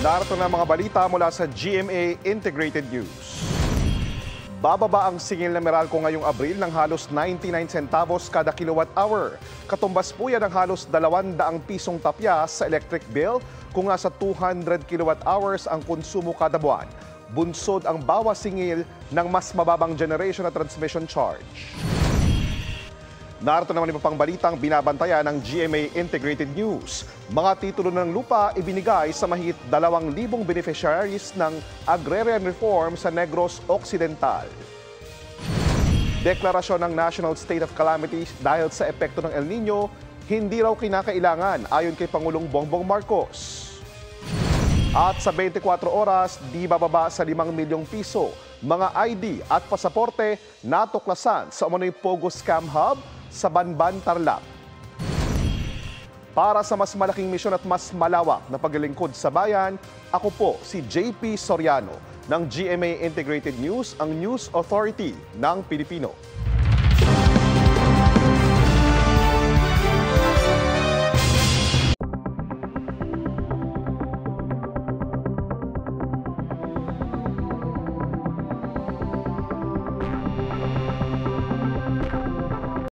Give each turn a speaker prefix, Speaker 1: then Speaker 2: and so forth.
Speaker 1: Narito na mga balita mula sa GMA Integrated News. Bababa ang singil na Meralco ngayong Abril ng halos 99 centavos kada kilowatt-hour. Katumbas po yan ng halos 200 pisong tapya sa electric bill kung nasa 200 kilowatt-hours ang konsumo kada buwan. Bunsod ang bawas singil ng mas mababang generation at transmission charge. Narito naman iba pang balitang binabantayan ng GMA Integrated News. Mga titulo ng lupa ibinigay sa mahigit 2,000 beneficiaries ng agrarian reform sa Negros Occidental. Deklarasyon ng National State of Calamity dahil sa epekto ng El Nino, hindi raw kinakailangan ayon kay Pangulong Bongbong Marcos. At sa 24 oras, di bababa sa 5 milyong piso, mga ID at pasaporte natuklasan sa umano'y Pogo Scam Hub sa Banban, Tarlac. Para sa mas malaking misyon at mas malawak na paglilingkod sa bayan, ako po si JP Soriano ng GMA Integrated News, ang News Authority ng Pilipino.